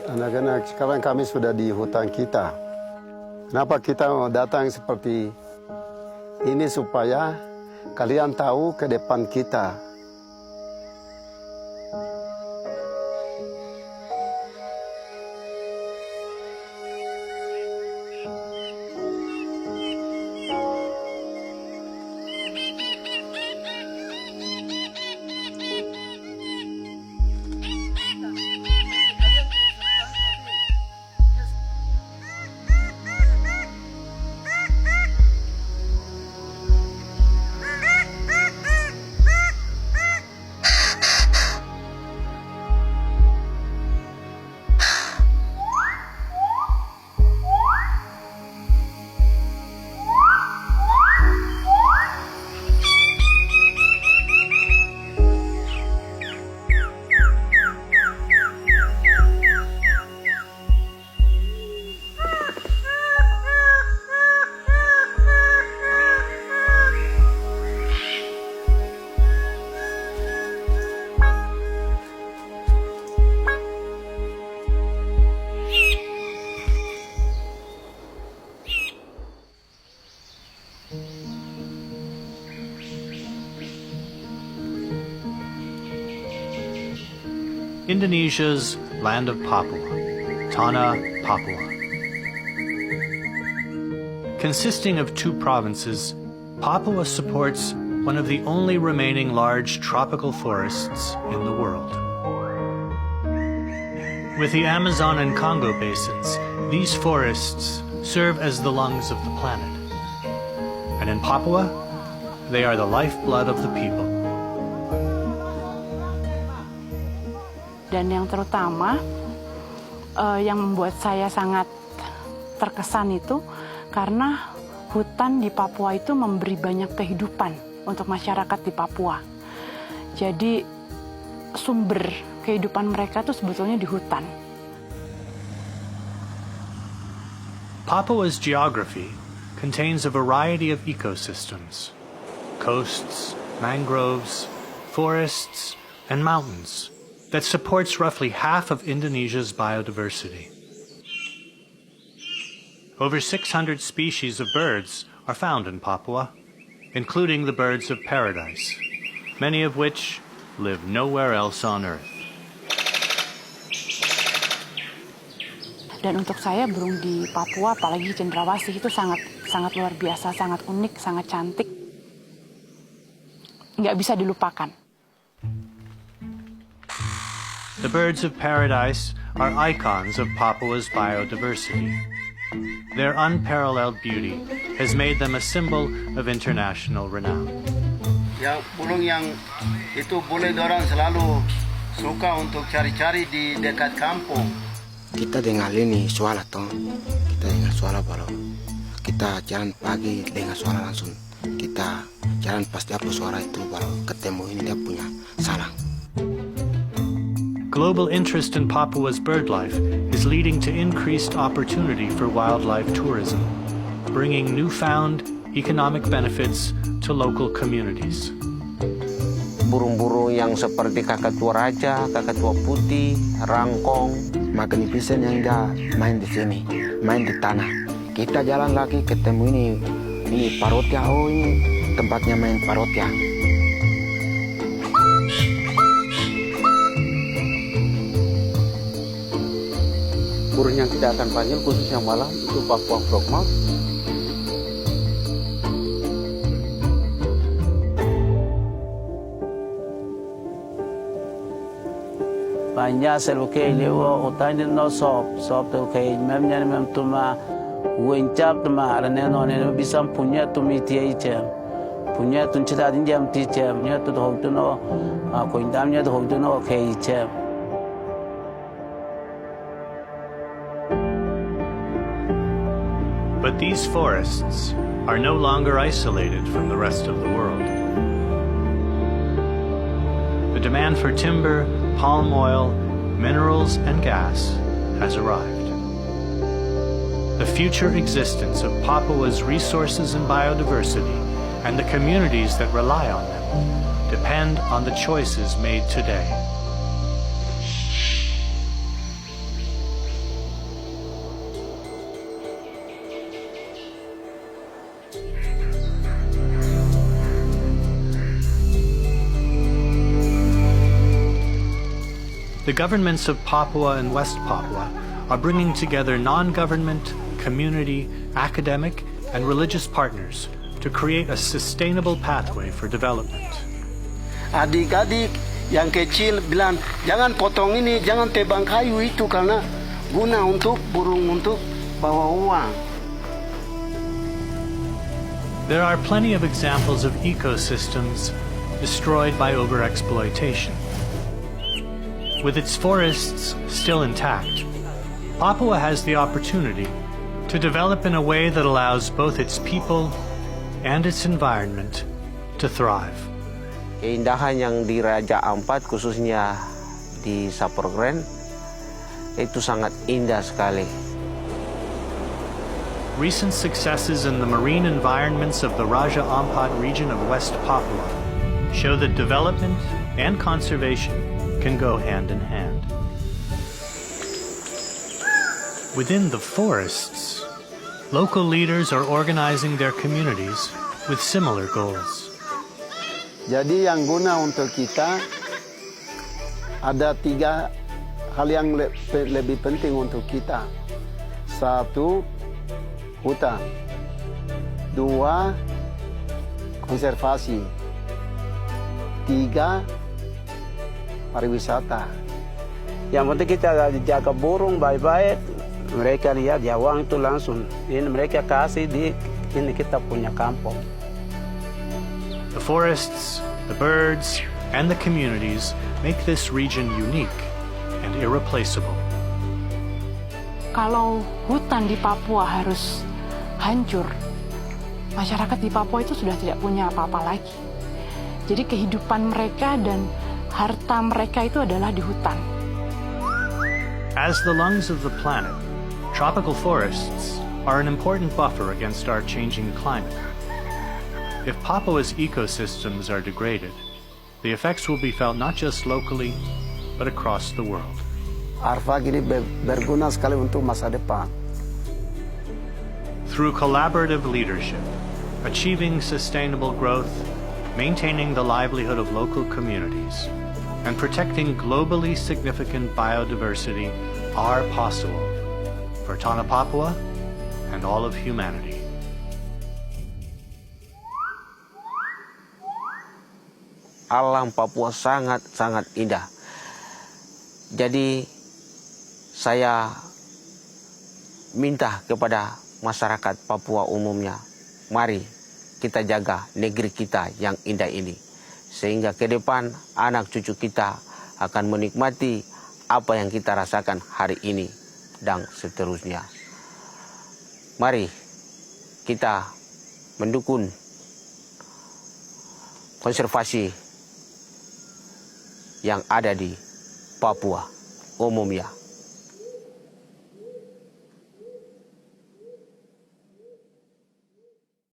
Anak-anak, sekarang kami sudah di hutan kita. Kenapa kita mau datang seperti ini supaya kalian tahu ke depan kita. Indonesia's land of Papua, Tanah, Papua. Consisting of 2 provinces, Papua supports one of the only remaining large tropical forests in the world. With the Amazon and Congo basins, these forests serve as the lungs of the planet. And in Papua, they are the lifeblood of the people. Dan yang terutama yang membuat saya sangat terkesan itu karena hutan di Papua itu memberi banyak kehidupan untuk masyarakat di Papua. Jadi sumber kehidupan mereka itu sebetulnya di hutan. Papua's geography contains a variety of ecosystems: coasts, mangroves, forests, and mountains that supports roughly half of Indonesia's biodiversity. Over 600 species of birds are found in Papua, including the birds of paradise, many of which live nowhere else on Earth. Dan untuk saya burung di Papua, apalagi Cendrawasih itu sangat luar biasa, sangat unik, sangat cantik. Nggak bisa dilupakan. The birds of paradise are icons of Papua's biodiversity. Their unparalleled beauty has made them a symbol of international renown. Ya, burung yang itu boleh dorang selalu suka untuk cari-cari di dekat kampung. Kita dengar ini suara toh, kita dengar suara baru. Kita jalan pagi dengar suara langsung. Kita jalan pasti apa suara itu baru ketemu ini dia punya sarang. Global interest in Papua's birdlife is leading to increased opportunity for wildlife tourism, bringing newfound economic benefits to local communities. Burung-burung yang seperti kakatua raja, kakatua putih, rangkong, magnificent yang dia main di sini, main di tanah. Kita jalan lagi ketemu ini parotia, oh ini tempatnya main parotia. Burung yang tidak akan panggil khususnya malam itu Papua frogmouth. Banyak selukai lewa utang no sop tu kai memnya mem tuma wencap tuma arane no ne bisa punya tumi tiai cem punya tun cita din jam ti cem nya tu hok tu no ko indamnya tu hok tu no kai cem. But these forests are no longer isolated from the rest of the world. The demand for timber, palm oil, minerals, and gas has arrived. The future existence of Papua's resources and biodiversity and the communities that rely on them depend on the choices made today. The governments of Papua and West Papua are bringing together non-government, community, academic, and religious partners to create a sustainable pathway for development. Adik-adik yang kecil bilang, jangan potong ini, jangan tebang kayu itu karena guna untuk burung untuk bawa uang. There are plenty of examples of ecosystems destroyed by overexploitation. With its forests still intact, Papua has the opportunity to develop in a way that allows both its people and its environment to thrive. Keindahan yang di Raja Ampat, khususnya di Saprogren, itu sangat indah sekali. Recent successes in the marine environments of the Raja Ampat region of West Papua show that development and conservation can go hand in hand. Within the forests, local leaders are organizing their communities with similar goals. Jadi yang guna untuk kita ada 3 hal yang lebih penting untuk kita. 1, hutan. 2, konservasi. 3, pariwisata. Yang penting kita jaga burung baik-baik. Mereka lihat ya uang itu langsung. Ini mereka kasih di ini kita punya kampung. The forests, the birds, and the communities make this region unique and irreplaceable. Kalau hutan di Papua harus hancur, masyarakat di Papua itu sudah tidak punya apa-apa lagi. Jadi kehidupan mereka dan harta mereka itu adalah di hutan. As the lungs of the planet, tropical forests are an important buffer against our changing climate. If Papua's ecosystems are degraded, the effects will be felt not just locally, but across the world. Arfak ini berguna sekali untuk masa depan. Through collaborative leadership, achieving sustainable growth, maintaining the livelihood of local communities, and protecting globally significant biodiversity are possible for Tanah Papua and all of humanity. Alam Papua sangat-sangat indah. Jadi saya minta kepada masyarakat Papua umumnya, mari kita jaga negeri kita yang indah ini. Sehingga ke depan anak cucu kita akan menikmati apa yang kita rasakan hari ini dan seterusnya. Mari kita mendukung konservasi yang ada di Papua umumnya.